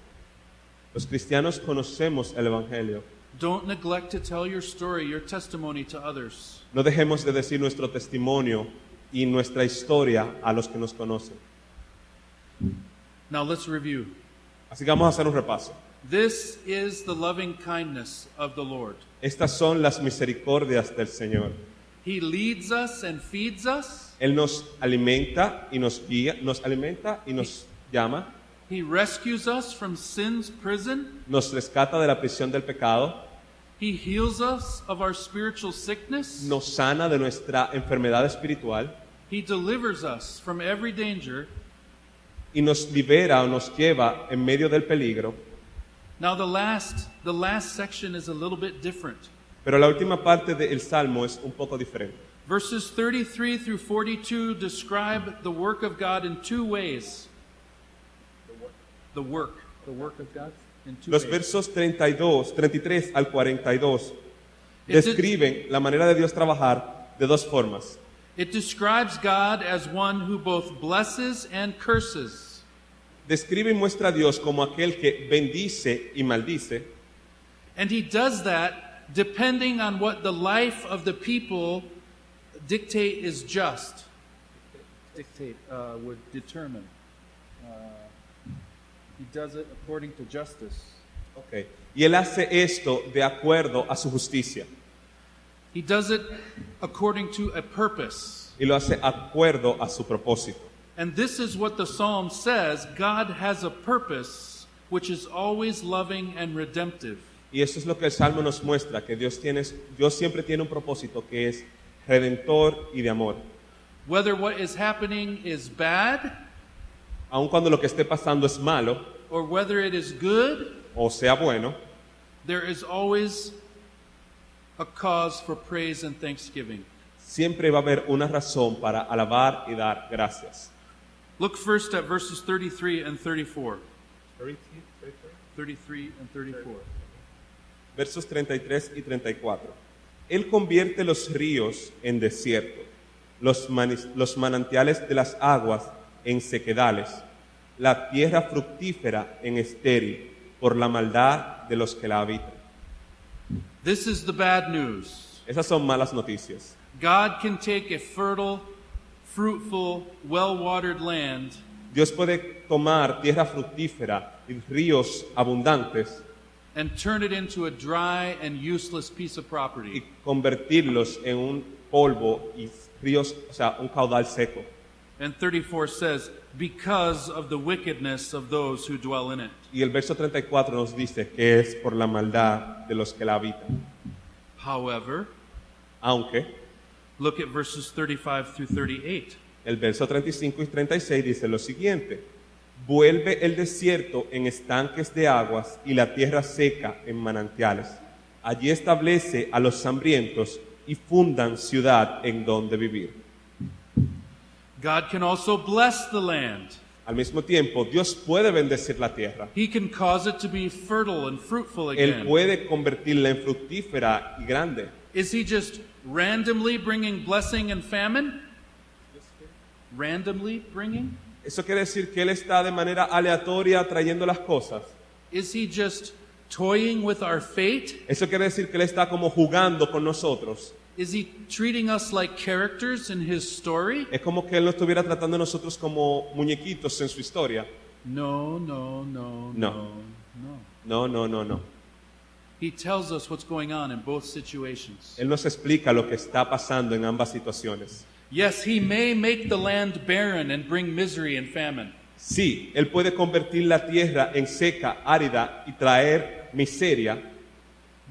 Los cristianos conocemos el Evangelio. Don't neglect to tell your story, your testimony to others. No dejemos de decir nuestro testimonio y nuestra historia a los que nos conocen. Now let's review. Así que vamos a hacer un repaso. This is the loving kindness of the Lord. Estas son las misericordias del Señor. He leads us and feeds us. Él nos alimenta y nos guía, nos alimenta y nos llama, He rescues us from sin's prison. nos rescata de la prisión del pecado, He heals us of our spiritual sickness. nos sana de nuestra enfermedad espiritual He delivers us from every danger. y nos libera o nos lleva en medio del peligro. Now the last section is a little bit different. Pero la última parte del Salmo es un poco diferente. Verses 33 through 42 describe the work of God in two ways. The work of God in two Los ways. versos 33 al 42 describen la manera de Dios trabajar de dos formas. It describes God as one who both blesses and curses. Describe y muestra a Dios como aquel que bendice y maldice, And he does that depending on what the life of the people dictate is just. Would determine. He does it according to justice. Okay. Y Él hace esto de acuerdo a su justicia. He does it according to a purpose. Y lo hace de acuerdo a su propósito. And this is what the psalm says. God has a purpose which is always loving and redemptive. Y eso es lo que el Salmo nos muestra, que Dios siempre tiene un propósito que es redentor y de amor. Whether what is happening is bad Aun cuando lo que esté pasando es malo or whether it is good, o sea bueno, there is always a cause for praise and thanksgiving. siempre va a haber una razón para alabar y dar gracias. Look first at verses 33 and 34. 33 and 34. Versos 33 y 34. Él convierte los ríos en desierto, los manantiales de las aguas en sequedales, la tierra fructífera en estéril, por la maldad de los que la habitan. This is the bad news. Esas son malas noticias. God can take a fertile, fruitful, well-watered land Dios puede tomar tierra fructífera y ríos abundantes and turn it into a dry and useless piece of y property. convertirlos en un polvo y ríos, o sea, un caudal seco. And 34 says, because of the wickedness of those who dwell in it. Y el verso 34 nos dice que es por la maldad de los que la habitan. However, Aunque look at verses 35 through 38. el verso 35 y 36 dice lo siguiente: vuelve el desierto en estanques de aguas y la tierra seca en manantiales. Allí establece a los hambrientos y fundan ciudad en donde vivir. God can also bless the land. Al mismo tiempo, Dios puede bendecir la tierra. He can cause it to be fertile and fruitful Él again. puede convertirla en fructífera y grande. Is he just randomly bringing blessing and famine? Randomly bringing? Eso quiere decir que Él está de manera aleatoria trayendo las cosas. Is he just toying with our fate? Eso quiere decir que Él está como jugando con nosotros. Is he treating us like characters in his story? Es como que Él nos estuviera tratando a nosotros como muñequitos en su historia. No. No. He tells us what's going on in both situations. Él nos explica lo que está pasando en ambas situaciones. Yes, he may make the land barren and bring misery and famine. Sí, Él puede convertir la tierra en seca, árida y traer miseria,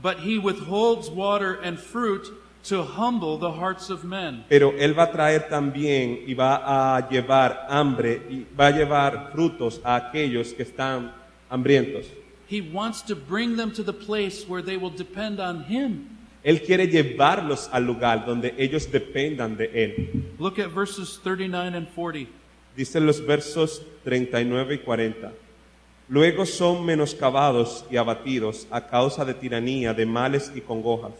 But he withholds water and fruit to humble the hearts of men. pero Él va a traer también y va a llevar hambre y va a llevar frutos a aquellos que están hambrientos. He wants to bring them to the place where they will depend on him. Él quiere llevarlos al lugar donde ellos dependan de Él. Look at verses 39 and 40. Dicen los versos 39 y 40. Luego son menoscabados y abatidos a causa de tiranía, de males y congojas.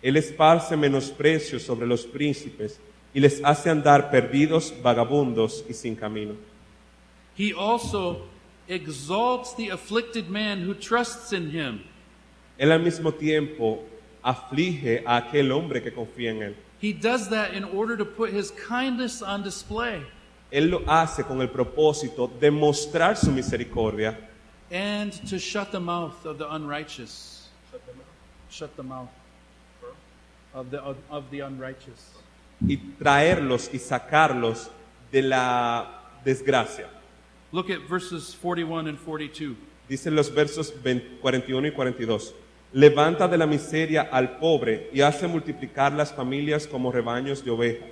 Él esparce menosprecio sobre los príncipes y les hace andar perdidos, vagabundos y sin camino. He also exalts the afflicted man who trusts in him. Él al mismo tiempo aflige a aquel hombre que confía en Él. He does that in order to put his kindness on display Él lo hace con el propósito de mostrar su misericordia and to shut the mouth of the unrighteous. Shut the mouth of the unrighteous. y traerlos y sacarlos de la desgracia. Look at verses 41 and 42. Dicen los versos 41 y 42. Levanta de la miseria al pobre y hace multiplicar las familias como rebaños de ovejas.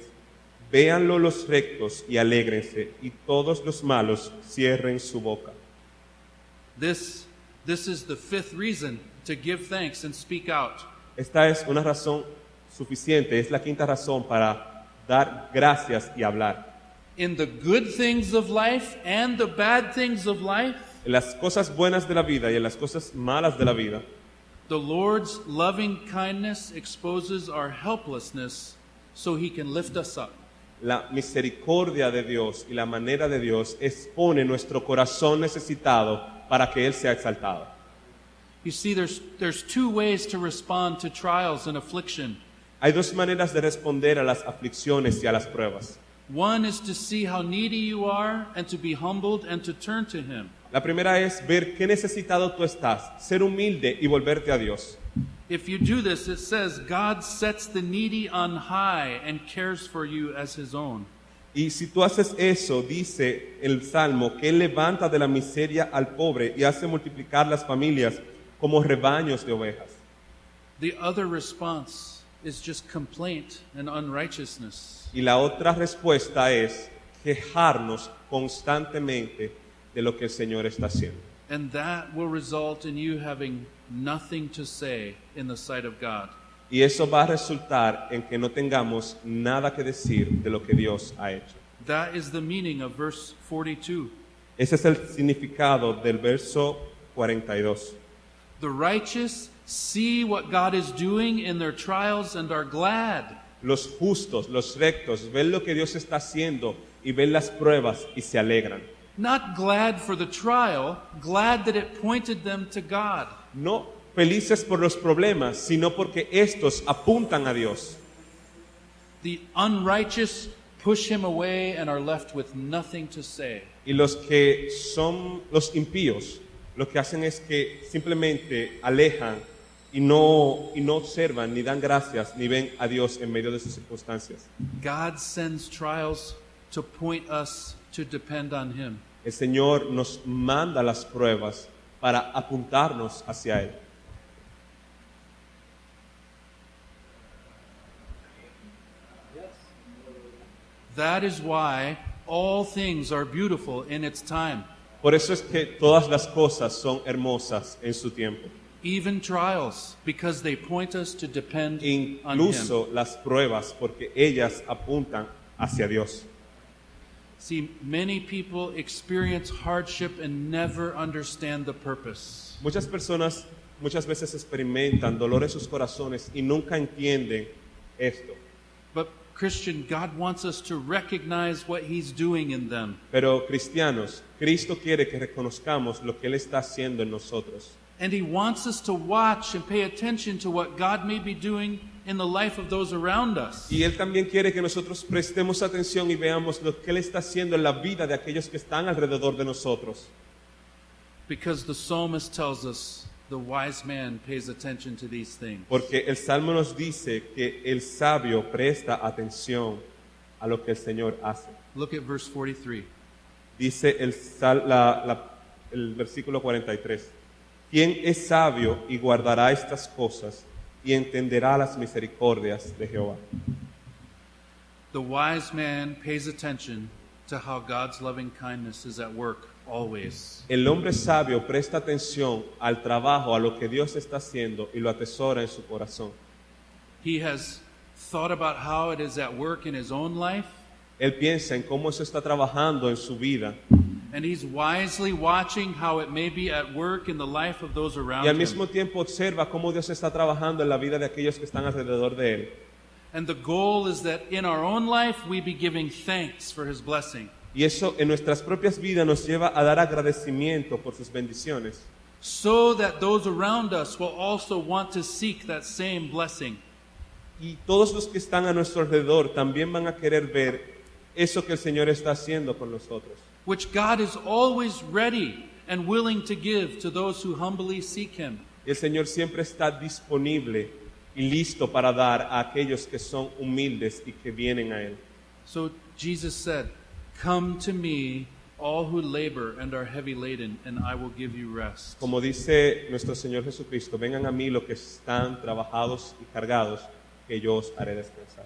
Véanlo los rectos y alégrense, y todos los malos cierren su boca. This is the fifth reason to give thanks and speak out. Esta es una razón suficiente, es la quinta razón para dar gracias y hablar. In the good things of life and the bad things of life, En las cosas buenas de la vida y en las cosas malas de la vida, the Lord's loving kindness exposes our helplessness so he can lift us up. la misericordia de Dios y la manera de Dios expone nuestro corazón necesitado para que Él sea exaltado. You see, there's two ways to respond to trials and affliction. Hay dos maneras de responder a las aflicciones y a las pruebas. One is to see how needy you are and to be humbled and to turn to him. La primera es ver qué necesitado tú estás, ser humilde y volverte a Dios. If you do this, it says God sets the needy on high and cares for you as his own. Y si tú haces eso, dice el Salmo, que Él levanta de la miseria al pobre y hace multiplicar las familias como rebaños de ovejas. The other response is just complaint and unrighteousness. Y la otra respuesta es quejarnos constantemente de lo que el Señor está haciendo. And that will result in you having nothing to say in the sight of God. Y eso va a resultar en que no tengamos nada que decir de lo que Dios ha hecho. That is the meaning of verse 42. Ese es el significado del verso 42. The righteous see what God is doing in their trials and are glad. Los justos, los rectos, ven lo que Dios está haciendo y ven las pruebas y se alegran. Not glad for the trial, glad that it pointed them to God. No felices por los problemas, sino porque estos apuntan a Dios. The unrighteous push him away and are left with nothing to say. Y los que son los impíos, lo que hacen es que simplemente alejan y no observan, ni dan gracias, ni ven a Dios en medio de sus circunstancias. God sends trials to point us to depend on him. El Señor nos manda las pruebas para apuntarnos hacia Él. That is why all things are beautiful in its time. Por eso es que todas las cosas son hermosas en su tiempo. Even trials, because they point us to depend on Him. Incluso las pruebas, porque ellas apuntan hacia Dios. See, many people experience hardship and never understand the purpose. Muchas personas muchas veces experimentan dolor en sus corazones y nunca entienden esto. But Christian, God wants us to recognize what He's doing in them. Pero cristianos, Cristo quiere que reconozcamos lo que Él está haciendo en nosotros. And He wants us to watch and pay attention to what God may be doing in the life of those around us. Y Él también quiere que nosotros prestemos atención y veamos lo que Él está haciendo en la vida de aquellos que están alrededor de nosotros. Because the psalmist tells us the wise man pays attention to these things. Porque el Salmo nos dice que el sabio presta atención a lo que el Señor hace. Look at verse 43. Dice el versículo 43. ¿Quién es sabio y guardará estas cosas y entenderá las misericordias de Jehová? The wise man pays attention to how God's loving kindness is at work always. El hombre sabio presta atención al trabajo, a lo que Dios está haciendo y lo atesora en su corazón. He has thought about how it is at work in his own life, Él piensa en cómo eso está trabajando en su vida and he's wisely watching how it may be at work in the life of those around y al him. mismo tiempo observa cómo Dios está trabajando en la vida de aquellos que están alrededor de Él. And the goal is that in our own life we be giving thanks for his blessing, Y eso en nuestras propias vidas nos lleva a dar agradecimiento por sus bendiciones, so that those around us will also want to seek that same blessing. y todos los que están a nuestro alrededor también van a querer ver eso que el Señor está haciendo con nosotros, Which God is always ready and willing to give to those who humbly seek Him. y el Señor siempre está disponible y listo para dar a aquellos que son humildes y que vienen a Él. So Jesus said, "Come to me, all who labor and are heavy laden, and I will give you rest." Como dice nuestro Señor Jesucristo, vengan a mí los que están trabajados y cargados, que yo os haré descansar.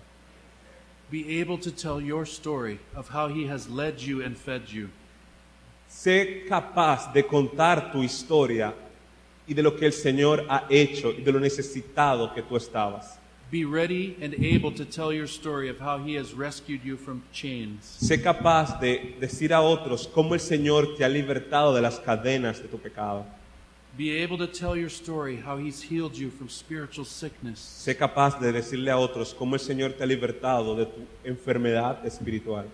Be able to tell your story of how He has led you and fed you. Sé capaz de contar tu historia y de lo que el Señor ha hecho y de lo necesitado que tú estabas. Be ready and able to tell your story of how He has rescued you from chains. Sé capaz de decir a otros cómo el Señor te ha libertado de las cadenas de tu pecado. Be able to tell your story how He's healed you from spiritual sickness. Sé capaz de decirle a otros cómo el Señor te ha libertado de tu enfermedad espiritual.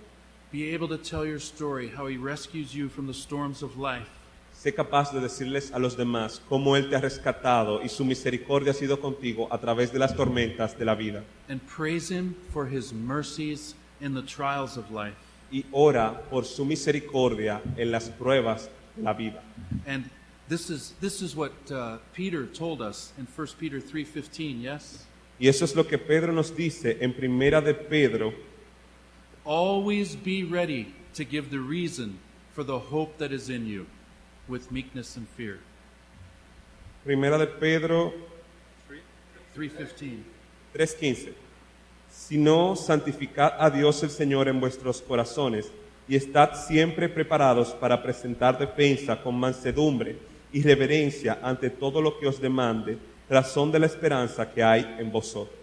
Be able to tell your story how He rescues you from the storms of life. Sé capaz de decirles a los demás cómo Él te ha rescatado y su misericordia ha sido contigo a través de las tormentas de la vida. And praise Him for His mercies in the trials of life. Y ora por su misericordia en las pruebas de la vida. And this is what Peter told us in 1 Peter 3:15, yes? Y eso es lo que Pedro nos dice en Primera de Pedro. Always be ready to give the reason for the hope that is in you with meekness and fear. Primera de Pedro 3:15. 3:15. Sino santificad a Dios el Señor en vuestros corazones y estad siempre preparados para presentar defensa con mansedumbre y reverencia ante todo lo que os demande, razón de la esperanza que hay en vosotros.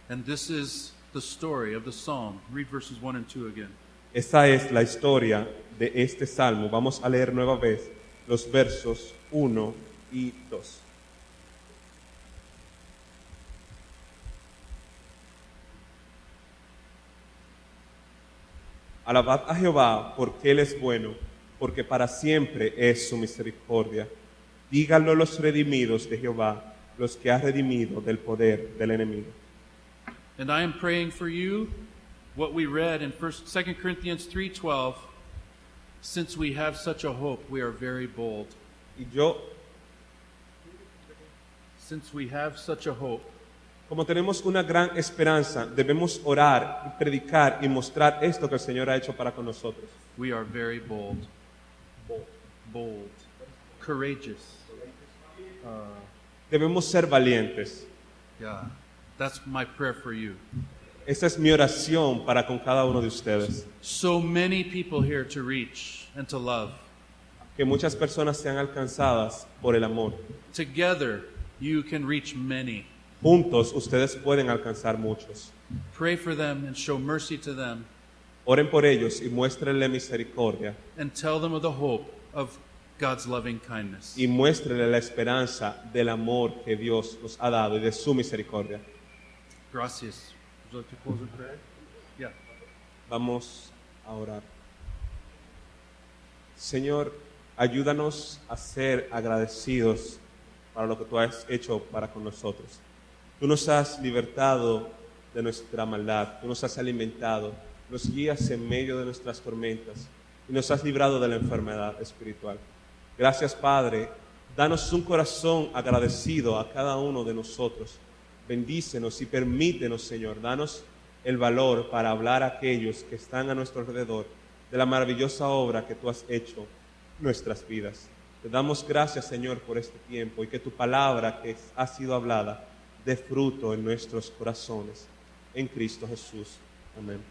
And this is the story of the psalm. Read verses 1 and 2 again. Esa es la historia de este salmo. Vamos a leer nueva vez los versos 1 y 2. Alabad a Jehová porque Él es bueno, porque para siempre es su misericordia. Díganlo los redimidos de Jehová, los que ha redimido del poder del enemigo. And I am praying for you what we read in 2 Corinthians 3:12. Since we have such a hope, we are very bold. Y yo, Since we have such a hope, como tenemos una gran esperanza, debemos orar y predicar y mostrar esto que el Señor ha hecho para con nosotros. we are very bold. Bold. Courageous. Debemos ser valientes. Yeah. That's my prayer for you. Esa es mi oración para con cada uno de ustedes. So many people here to reach and to love. Que muchas personas sean alcanzadas por el amor. Together, you can reach many. Juntos ustedes pueden alcanzar muchos. Pray for them and show mercy to them, Oren por ellos y muéstrenle misericordia and tell them of the hope of God's loving kindness. y muéstrenle la esperanza del amor que Dios nos ha dado y de su misericordia. Gracias. Would you like to close in prayer? Yeah. Vamos a orar. Señor, ayúdanos a ser agradecidos para lo que tú has hecho para con nosotros. Tú nos has libertado de nuestra maldad, tú nos has alimentado, nos guías en medio de nuestras tormentas y nos has librado de la enfermedad espiritual. Gracias, Padre. Danos un corazón agradecido a cada uno de nosotros. Bendícenos y permítenos, Señor, danos el valor para hablar a aquellos que están a nuestro alrededor de la maravillosa obra que tú has hecho en nuestras vidas. Te damos gracias, Señor, por este tiempo y que tu palabra que ha sido hablada dé fruto en nuestros corazones. En Cristo Jesús. Amén.